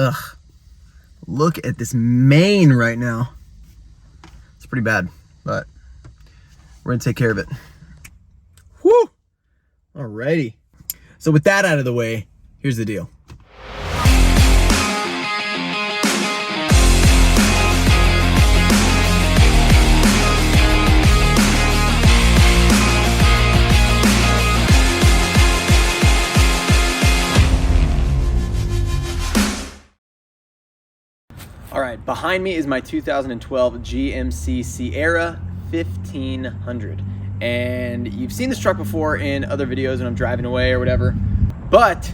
Ugh. Look at this mane right now. It's pretty bad, but we're gonna take care of it. Woo! Alrighty. So with that out of the way, here's the deal. All right, behind me is my 2012 GMC Sierra 1500. And you've seen this truck before in other videos when I'm driving away or whatever, but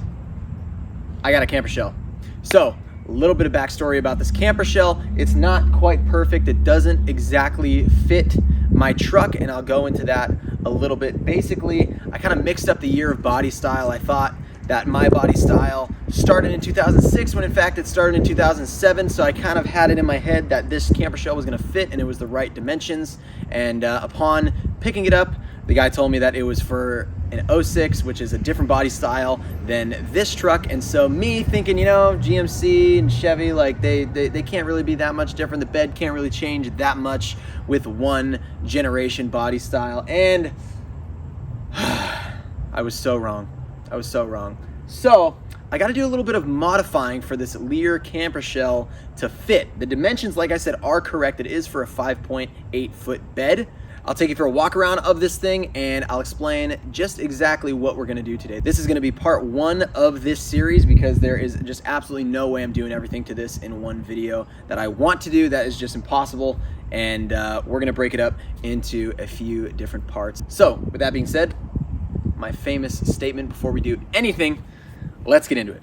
I got a camper shell. So a little bit of backstory about this camper shell. It's not quite perfect. It doesn't exactly fit my truck, and I'll go into that a little bit. Basically, I kind of mixed up the year of body style. I thought that my body style started in 2006 when in fact it started in 2007. So I kind of had it in my head that this camper shell was gonna fit and it was the right dimensions. And upon picking it up, the guy told me that it was for an 06, which is a different body style than this truck. And so me thinking, you know, GMC and Chevy, like they can't really be that much different. The bed can't really change that much with one generation body style. And I was so wrong. I was so wrong. So I got to do a little bit of modifying for this Lear camper shell to fit. The dimensions, like I said, are correct. It is for a 5.8 foot bed. I'll take you for a walk around of this thing and I'll explain just exactly what we're gonna do today. This is gonna be part one of this series because there is just absolutely no way I'm doing everything to this in one video that I want to do. That is just impossible. And we're gonna break it up into a few different parts. So with that being said, my famous statement before we do anything, let's get into it.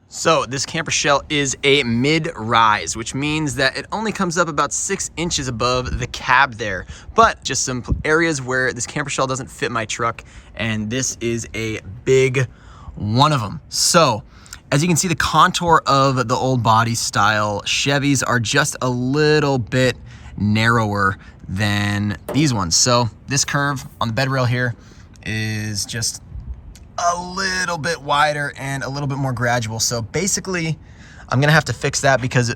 So this camper shell is a mid-rise, which means that it only comes up about 6 inches above the cab there, but just some areas where this camper shell doesn't fit my truck, and this is a big one of them. So as you can see, the contour of the old body style Chevys are just a little bit narrower than these ones. So this curve on the bed rail here is just a little bit wider and a little bit more gradual. So basically, I'm gonna have to fix that because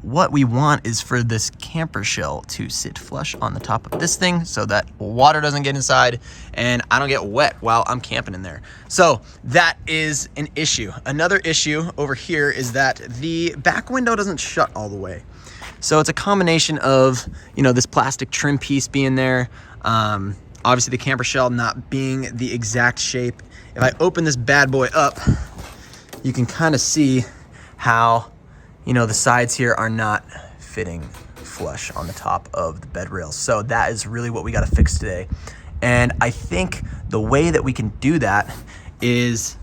what we want is for this camper shell to sit flush on the top of this thing so that water doesn't get inside and I don't get wet while I'm camping in there. So that is an issue. Another issue over here is that the back window doesn't shut all the way. So it's a combination of, you know, this plastic trim piece being there, obviously the camper shell not being the exact shape. If I open this bad boy up, you can kind of see how, you know, the sides here are not fitting flush on the top of the bed rails. So that is really what we got to fix today. And I think the way that we can do that is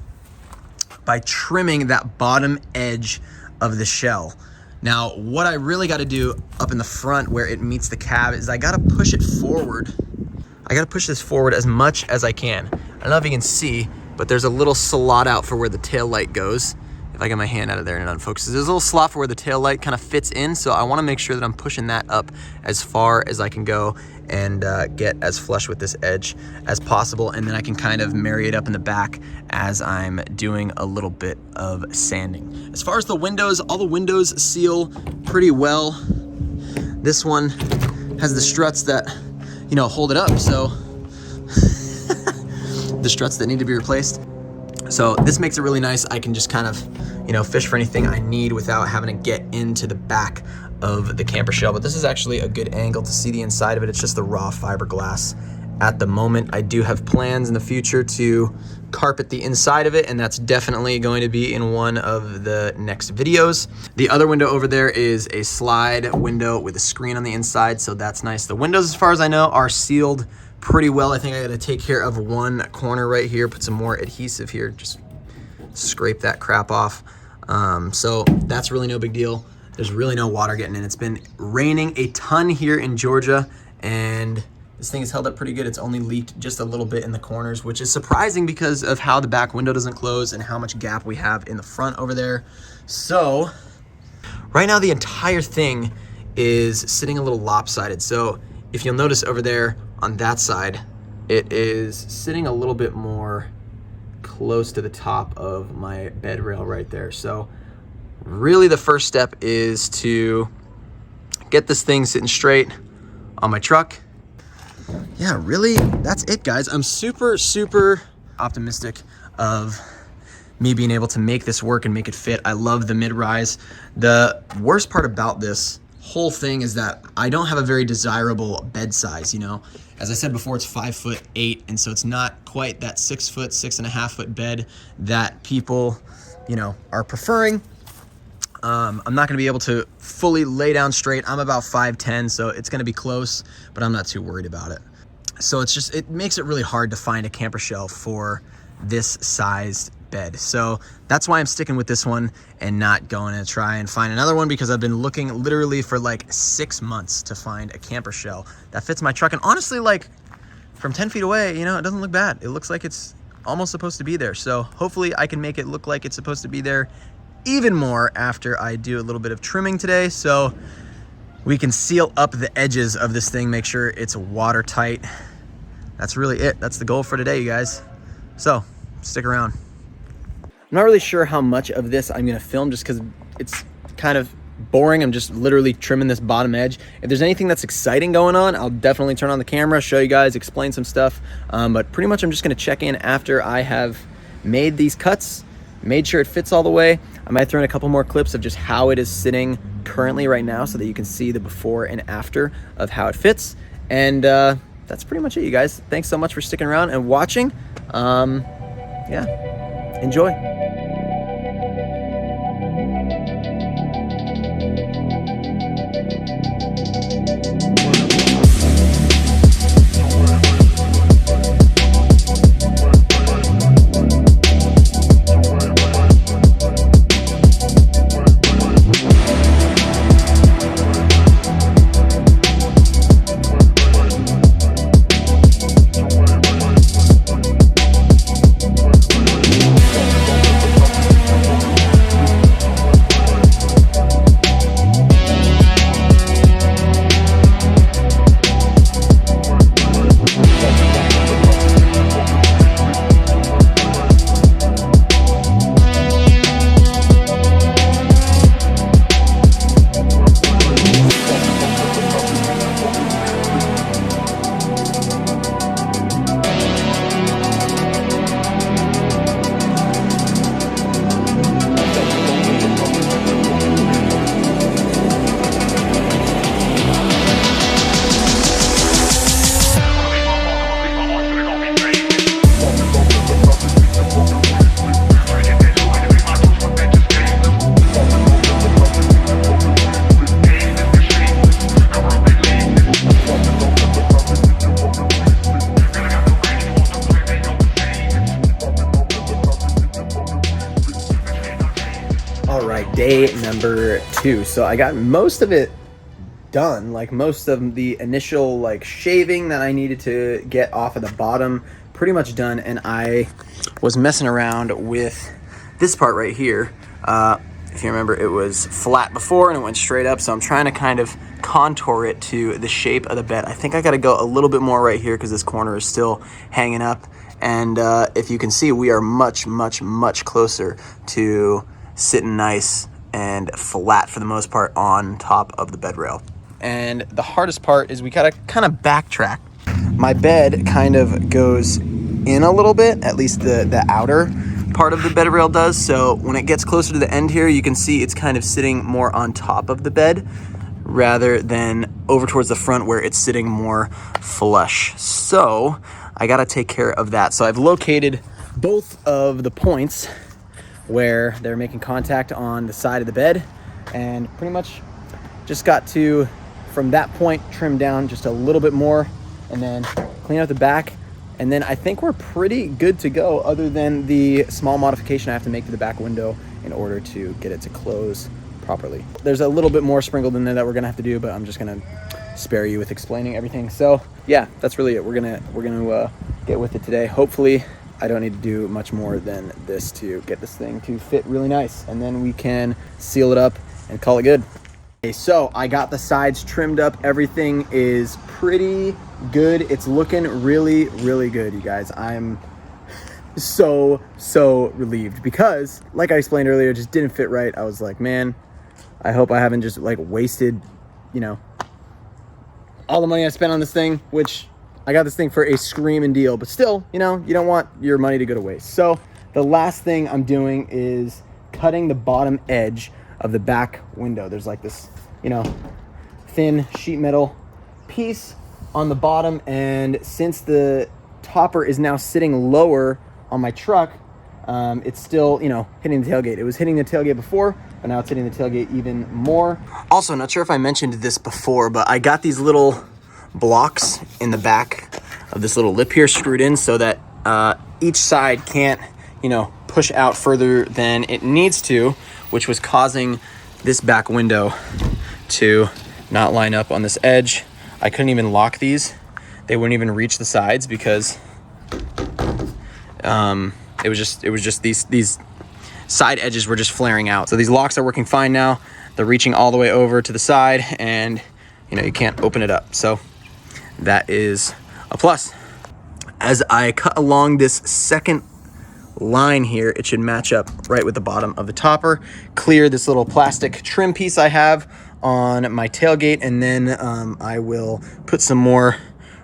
by trimming that bottom edge of the shell. Now, what I really got to do up in the front where it meets the cab is I got to push it forward. I got to push this forward as much as I can. I don't know if you can see, but there's a little slot out for where the tail light goes. If I get my hand out of there and it unfocuses, there's a little slot for where the tail light kind of fits in. So I want to make sure that I'm pushing that up as far as I can go and get as flush with this edge as possible. And then I can kind of marry it up in the back as I'm doing a little bit of sanding. As far as the windows, all the windows seal pretty well. This one has the struts that, you know, hold it up. So the struts that need to be replaced. So this makes it really nice. I can just kind of, you know, fish for anything I need without having to get into the back of the camper shell. But this is actually a good angle to see the inside of it. It's just the raw fiberglass at the moment. I do have plans in the future to carpet the inside of it, and that's definitely going to be in one of the next videos. The other window over there is a slide window with a screen on the inside, so that's nice. The windows, as far as I know, are sealed pretty well. I think I got to take care of one corner right here, put some more adhesive here, just scrape that crap off. So that's really no big deal. There's really no water getting in. It's been raining a ton here in Georgia, and this thing has held up pretty good. It's only leaked just a little bit in the corners, which is surprising because of how the back window doesn't close and how much gap we have in the front over there. So right now the entire thing is sitting a little lopsided. So if you'll notice over there on that side, it is sitting a little bit more close to the top of my bed rail right there. So really the first step is to get this thing sitting straight on my truck. Yeah, really, that's it, guys. I'm super, super optimistic of me being able to make this work and make it fit. I love the mid-rise. The worst part about this whole thing is that I don't have a very desirable bed size, you know. As I said before, it's 5'8", and so it's not quite that 6 foot, 6.5 foot bed that people, you know, are preferring. I'm not gonna be able to fully lay down straight. I'm about 5'10", so it's gonna be close, but I'm not too worried about it. So it's just, it makes it really hard to find a camper shell for this sized bed. So that's why I'm sticking with this one and not going to try and find another one, because I've been looking literally for like 6 months to find a camper shell that fits my truck. And honestly, like from 10 feet away, you know, it doesn't look bad. It looks like it's almost supposed to be there. So hopefully I can make it look like it's supposed to be there even more after I do a little bit of trimming today, so we can seal up the edges of this thing, make sure it's watertight. That's really it. That's the goal for today, you guys. So stick around. I'm not really sure how much of this I'm gonna film, just because it's kind of boring. I'm just literally trimming this bottom edge. If there's anything that's exciting going on, I'll definitely turn on the camera, show you guys, explain some stuff. But pretty much I'm just gonna check in after I have made these cuts, made sure it fits all the way. I might throw in a couple more clips of just how it is sitting currently right now, so that you can see the before and after of how it fits. And that's pretty much it, you guys. Thanks so much for sticking around and watching. Yeah, enjoy. Day number 2. So I got most of it done, like most of the initial like shaving that I needed to get off of the bottom pretty much done, and I was messing around with this part right here. If you remember, it was flat before and it went straight up, so I'm trying to kind of contour it to the shape of the bed. I think I got to go a little bit more right here because this corner is still hanging up, and if you can see, we are much closer to sitting nice and flat for the most part on top of the bed rail. And the hardest part is we gotta kind of backtrack. My bed kind of goes in a little bit, at least the outer part of the bed rail does. So when it gets closer to the end here, you can see it's kind of sitting more on top of the bed rather than over towards the front where it's sitting more flush. So I gotta take care of that. So I've located both of the points where they're making contact on the side of the bed, and pretty much just got to, from that point, trim down just a little bit more and then clean out the back. And then I think we're pretty good to go, other than the small modification I have to make to the back window in order to get it to close properly. There's a little bit more sprinkled in there that we're gonna have to do, but I'm just gonna spare you with explaining everything. So yeah, that's really it. We're gonna get with it today. Hopefully I don't need to do much more than this to get this thing to fit really nice, and then we can seal it up and call it good. Okay, so I got the sides trimmed up. Everything is pretty good. It's looking really good, you guys. I'm so relieved because, like I explained earlier, it just didn't fit right. I was like, man, I hope I haven't just like wasted, you know, all the money I spent on this thing, which I got this thing for a screaming deal, but still, you know, you don't want your money to go to waste. So the last thing I'm doing is cutting the bottom edge of the back window. There's like this, you know, thin sheet metal piece on the bottom, and since the topper is now sitting lower on my truck, it's still, you know, hitting the tailgate. It was hitting the tailgate before, but now it's hitting the tailgate even more. Also, not sure if I mentioned this before, but I got these little blocks in the back of this little lip here screwed in so that each side can't, you know, push out further than it needs to, which was causing this back window to not line up on this edge. I couldn't even lock these. They wouldn't even reach the sides because it was just these side edges were just flaring out. So these locks are working fine now. They're reaching all the way over to the side, and you know, you can't open it up. So that is a plus. As I cut along this second line here, it should match up right with the bottom of the topper. Clear this little plastic trim piece I have on my tailgate, and then I will put some more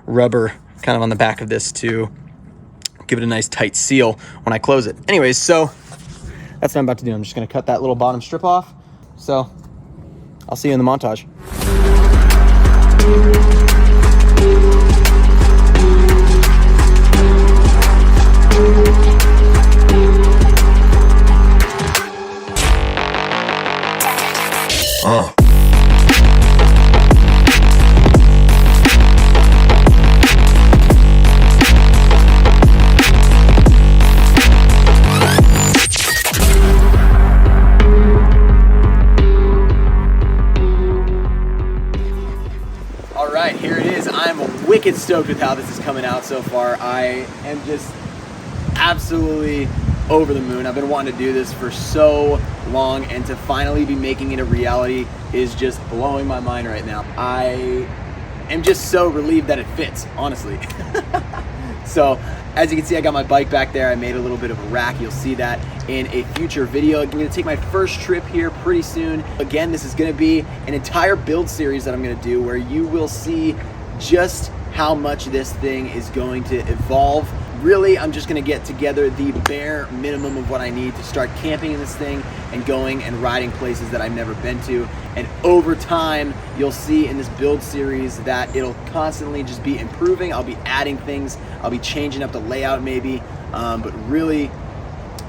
rubber kind of on the back of this to give it a nice tight seal when I close it. Anyways, so that's what I'm about to do. I'm just gonna cut that little bottom strip off. So I'll see you in the montage. All right, here it is. I'm wicked stoked with how this is coming out so far. I am just absolutely over the moon. I've been wanting to do this for so long, and to finally be making it a reality is just blowing my mind right now. I am just so relieved that it fits, honestly. So as you can see, I got my bike back there. I made a little bit of a rack. You'll see that in a future video. I'm gonna take my first trip here pretty soon. Again, this is gonna be an entire build series that I'm gonna do where you will see just how much this thing is going to evolve. Really, I'm just gonna get together the bare minimum of what I need to start camping in this thing and going and riding places that I've never been to. And over time, you'll see in this build series that it'll constantly just be improving. I'll be adding things. I'll be changing up the layout maybe. But really,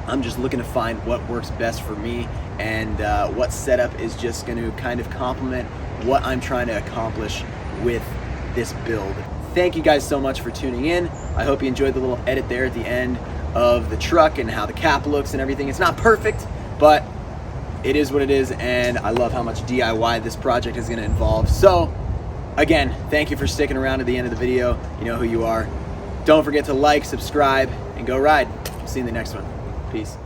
I'm just looking to find what works best for me and what setup is just gonna kind of complement what I'm trying to accomplish with this build. Thank you guys so much for tuning in. I hope you enjoyed the little edit there at the end of the truck and how the cap looks and everything. It's not perfect, but it is what it is, and I love how much DIY this project is gonna involve. So, again, thank you for sticking around to the end of the video. You know who you are. Don't forget to like, subscribe, and go ride. See you in the next one. Peace.